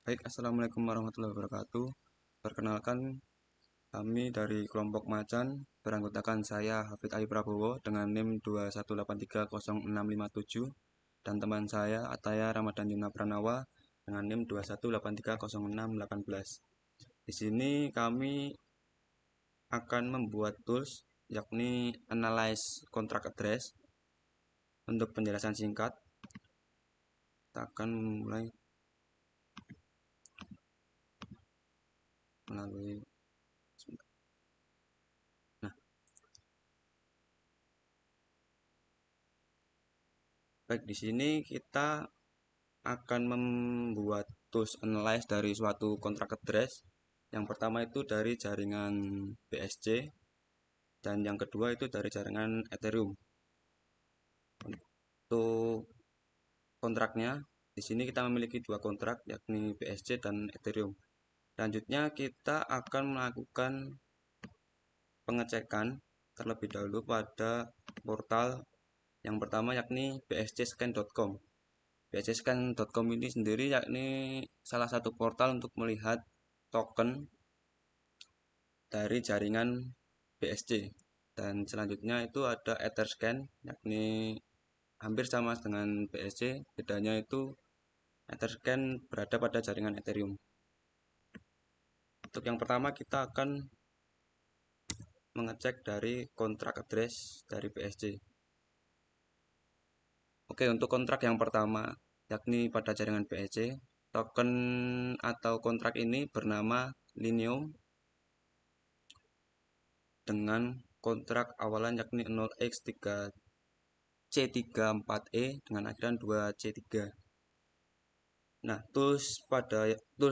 Baik, Assalamualaikum warahmatullahi wabarakatuh. Perkenalkan, kami dari kelompok Macan beranggotakan saya Hafid Ali Prabowo dengan NIM 2183067 dan teman saya Ataya Ramadan Yuna Pranawa dengan NIM 218300618. Di sini kami akan membuat tools yakni Analyze Contract Address. Untuk penjelasan singkat, kita akan mulai melalui Baik, di sini kita akan membuat tools analyze dari suatu contract address. Yang pertama itu dari jaringan BSC dan yang kedua itu dari jaringan Ethereum. Untuk kontraknya, di sini kita memiliki dua kontrak yakni BSC dan Ethereum. Selanjutnya kita akan melakukan pengecekan terlebih dahulu pada portal yang pertama yakni bscscan.com. bscscan.com ini sendiri yakni salah satu portal untuk melihat token dari jaringan BSC. Dan selanjutnya itu ada Etherscan, yakni hampir sama dengan BSC, bedanya itu Etherscan berada pada jaringan Ethereum. Untuk yang pertama kita akan mengecek dari kontrak address dari BSC. Oke, untuk kontrak yang pertama yakni pada jaringan BSC, token atau kontrak ini bernama Linium dengan kontrak awalan yakni 0x3C34E dengan akhiran 2C3. Nah, tools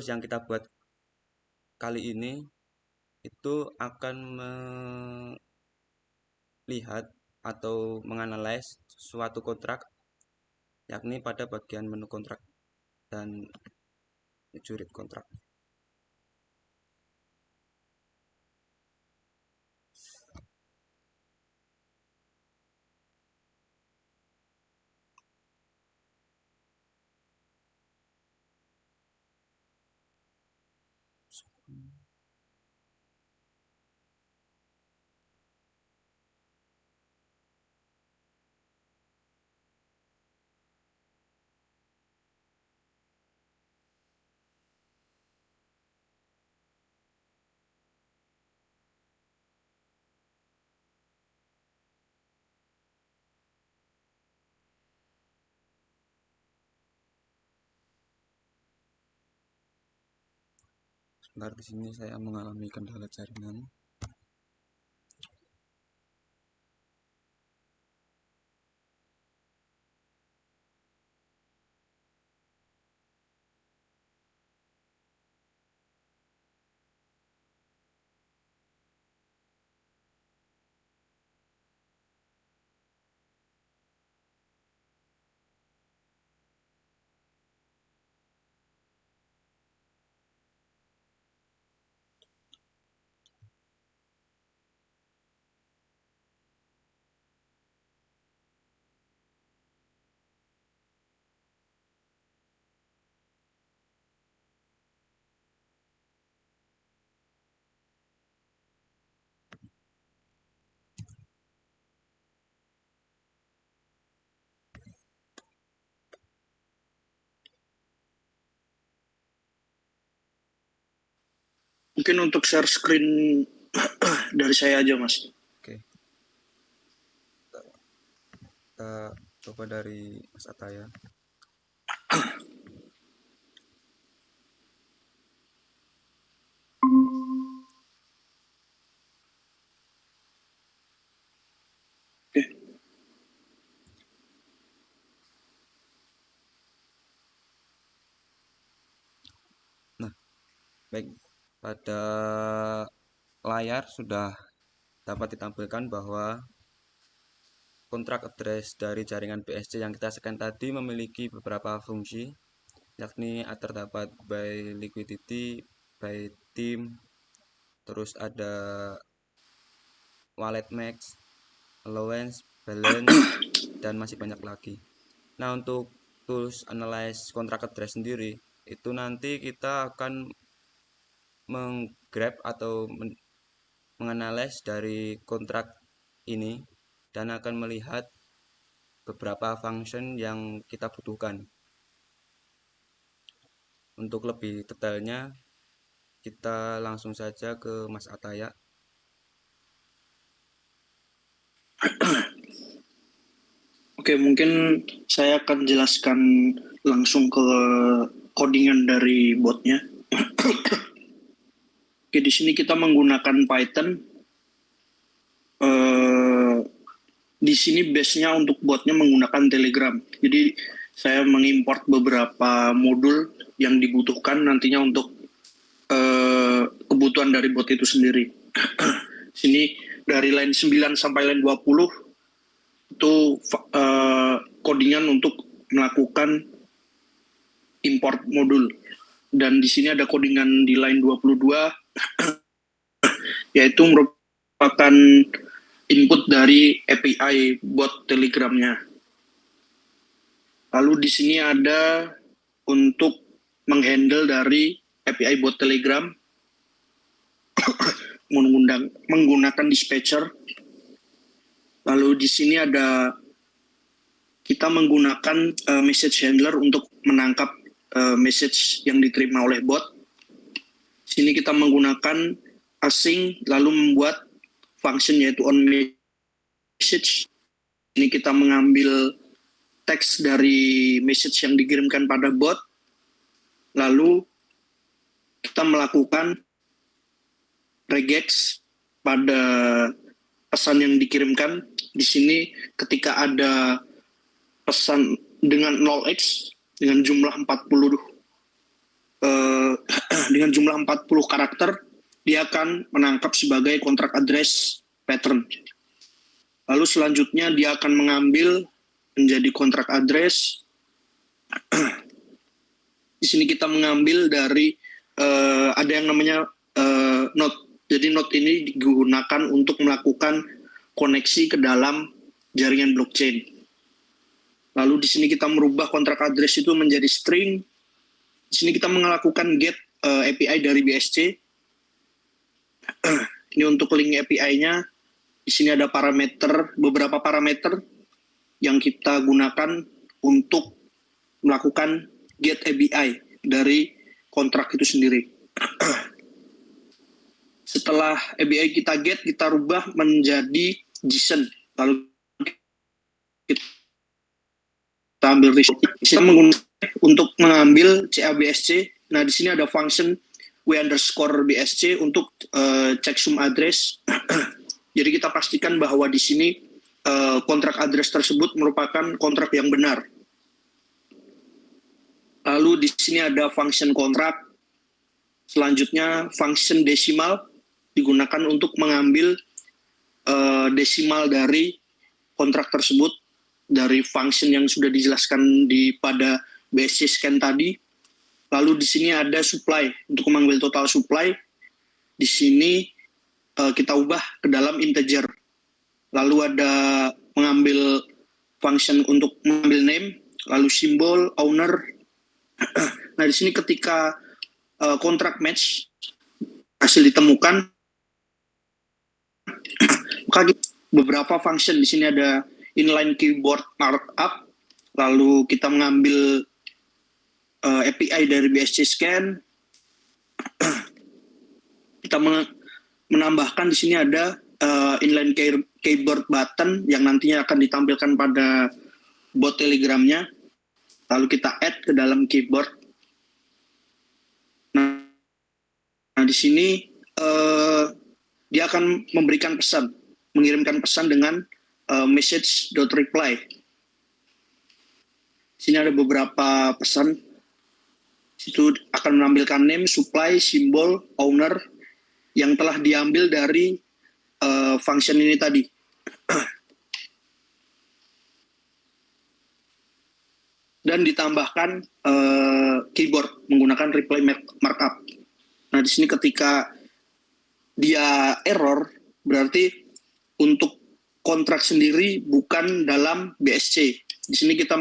yang kita buat kali ini itu akan melihat atau menganalisis suatu kontrak yakni pada bagian menu kontrak dan jurit kontrak. Sebentar, di sini saya mengalami kendala jaringan. Mungkin untuk share screen dari saya aja, Mas. Oke, kita coba dari Mas Ataya. Oke. Nah, baik, pada layar sudah dapat ditampilkan bahwa kontrak address dari jaringan BSC yang kita scan tadi memiliki beberapa fungsi, yakni terdapat by liquidity, by team, terus ada wallet max, allowance, balance, dan masih banyak lagi. Nah, untuk tools analyze kontrak address sendiri, Itu nanti kita akan menggrab atau menganalisis dari kontrak ini dan akan melihat beberapa function yang kita butuhkan. Untuk lebih detailnya, kita langsung saja ke Mas Ataya. Oke, mungkin saya akan jelaskan langsung ke codingan dari botnya. Oke, di sini kita menggunakan Python. Di sini base-nya untuk botnya menggunakan Telegram. Jadi saya mengimport beberapa modul yang dibutuhkan nantinya untuk kebutuhan dari bot itu sendiri. Sini dari line 9 sampai line 20 itu codingan untuk melakukan import modul. Dan di sini ada codingan di line 22 yaitu merupakan input dari API bot Telegramnya. Lalu di sini ada untuk menghandle dari API bot Telegram menggunakan dispatcher. Lalu di sini ada kita menggunakan message handler untuk menangkap message yang diterima oleh bot. Sini kita menggunakan async lalu membuat function yaitu on message. Ini kita mengambil teks dari message yang dikirimkan pada bot, lalu kita melakukan regex pada pesan yang dikirimkan. Di sini ketika ada pesan dengan 0x dengan jumlah 40 dengan jumlah 40 karakter, dia akan menangkap sebagai kontrak address pattern. Lalu selanjutnya dia akan mengambil menjadi kontrak address. Di sini kita mengambil dari ada yang namanya node. Jadi node ini digunakan untuk melakukan koneksi ke dalam jaringan blockchain. Lalu di sini kita merubah kontrak address itu menjadi string. Di sini kita melakukan get API dari BSC. Ini untuk link API-nya. Di sini ada beberapa parameter yang kita gunakan untuk melakukan get API dari kontrak itu sendiri. Setelah API kita get, kita rubah menjadi JSON. Lalu kita ambil result. Kita menggunakan untuk mengambil CABSC. Nah, di sini ada function w_bsc untuk checksum address. Jadi kita pastikan bahwa di sini kontrak address tersebut merupakan kontrak yang benar. Lalu di sini ada function kontrak. Selanjutnya function desimal digunakan untuk mengambil desimal dari kontrak tersebut dari function yang sudah dijelaskan pada BSC scan tadi. Lalu di sini ada supply untuk mengambil total supply. Di sini kita ubah ke dalam integer. Lalu ada mengambil function untuk mengambil name, lalu simbol, owner. Nah, di sini ketika kontrak match hasil ditemukan, maka beberapa function di sini ada inline keyboard markup, lalu kita mengambil API dari BSC scan. Kita menambahkan di sini ada inline keyboard button yang nantinya akan ditampilkan pada bot Telegramnya. Lalu kita add ke dalam keyboard. Nah, di sini dia akan memberikan pesan, mengirimkan pesan dengan message.reply. Sini ada beberapa pesan. Itu akan menampilkan name, supply, simbol, owner yang telah diambil dari function ini tadi. Dan ditambahkan keyboard menggunakan reply markup. Nah, di sini ketika dia error, berarti untuk kontrak sendiri bukan dalam BSC. Di sini kita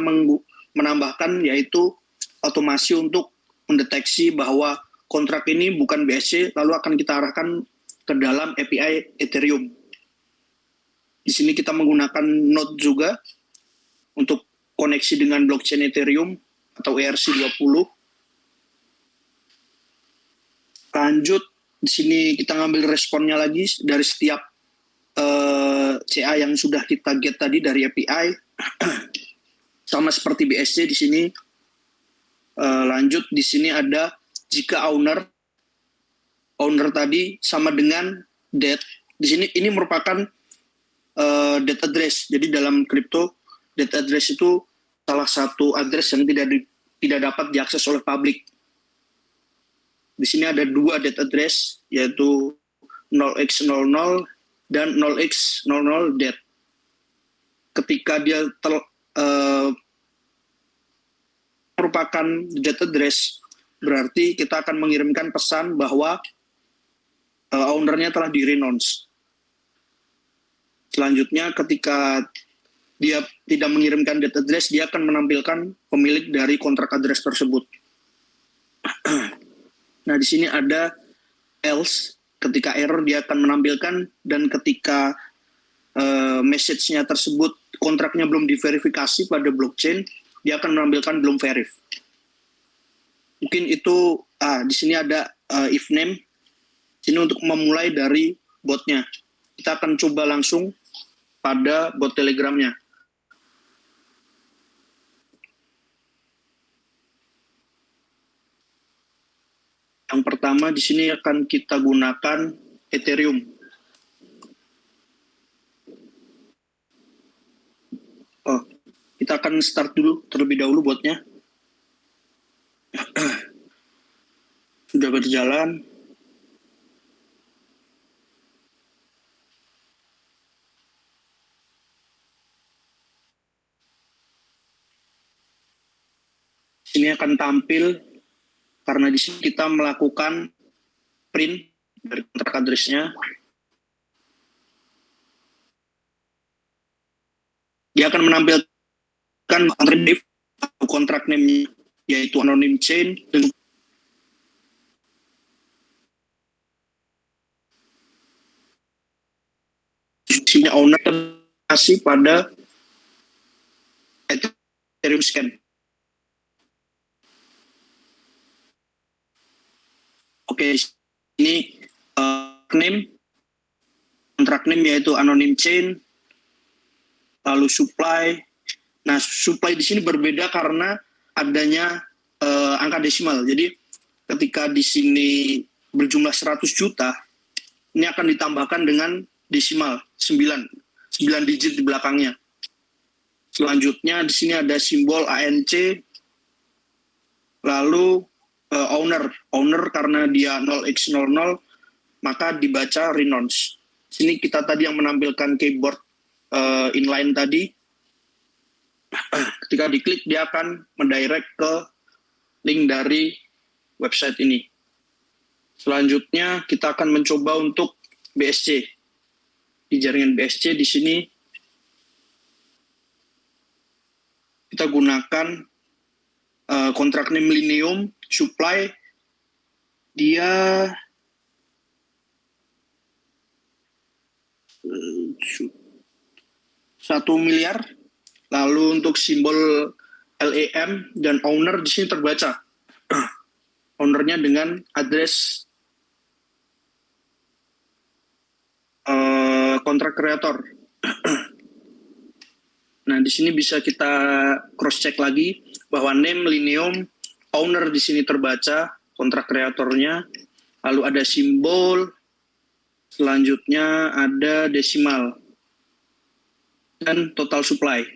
menambahkan yaitu otomasi untuk mendeteksi bahwa kontrak ini bukan BSC, lalu akan kita arahkan ke dalam API Ethereum. Di sini kita menggunakan node juga untuk koneksi dengan blockchain Ethereum atau ERC20. Lanjut, di sini kita ngambil responnya lagi dari setiap CA yang sudah kita get tadi dari API. Sama seperti BSC di sini. Lanjut, di sini ada jika owner tadi sama dengan date. Di sini ini merupakan date address. Jadi dalam kripto, date address itu salah satu address yang tidak dapat diakses oleh publik. Di sini ada dua date address, yaitu 0x00 dan 0x00 date. Ketika dia merupakan date address, berarti kita akan mengirimkan pesan bahwa ownernya telah di-renounce. Selanjutnya, ketika dia tidak mengirimkan date address, dia akan menampilkan pemilik dari kontrak address tersebut. Nah, di sini ada else. Ketika error, dia akan menampilkan, dan ketika message-nya tersebut, kontraknya belum diverifikasi pada blockchain, dia akan menampilkan belum verif. Mungkin itu, di sini ada if name. Sini untuk memulai dari botnya. Kita akan coba langsung pada bot Telegramnya. Yang pertama di sini akan kita gunakan Ethereum. Kita akan start dulu terlebih dahulu botnya. Sudah berjalan. Ini akan tampil karena di sini kita melakukan print dari kontrak address-nya. Dia akan menampilkan kontrak name-nya, yaitu anonym chain. Sini owner kasih pada Ethereum scan. Oke, ini name, kontrak name yaitu anonym chain, lalu supply. Nah, supply di sini berbeda karena adanya angka desimal. Jadi ketika di sini berjumlah 100 juta, ini akan ditambahkan dengan desimal 9 digit di belakangnya. Selanjutnya di sini ada simbol ANC, lalu owner karena dia 0x00 maka dibaca renounce. Sini kita tadi yang menampilkan keyboard inline tadi. Ketika diklik dia akan mendirect ke link dari website ini. Selanjutnya kita akan mencoba untuk BSC. Di jaringan BSC di sini kita gunakan kontrak name Linium supply. Dia 1 miliar. Lalu untuk simbol LEM dan owner di sini terbaca. Ownernya dengan address kontrak kreator. Nah, di sini bisa kita cross check lagi bahwa name Linium, owner di sini terbaca, kontrak kreatornya, lalu ada simbol, selanjutnya ada desimal, dan total supply.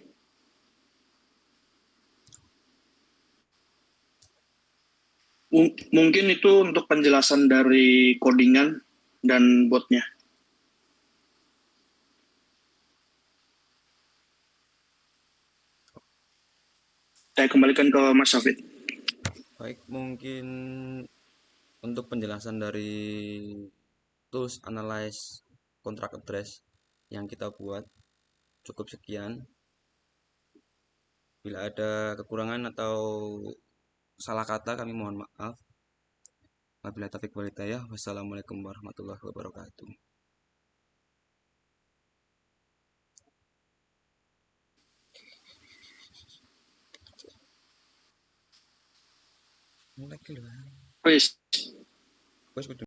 Mungkin itu untuk penjelasan dari codingan dan botnya. Saya kembalikan ke Mas Safid. Baik, mungkin untuk penjelasan dari tools analyze contract address yang kita buat cukup sekian. Bila ada kekurangan atau salah kata kami mohon maaf. Wabillahi taufiq wal hidayah. Wassalamualaikum warahmatullahi wabarakatuh. Wis. Wes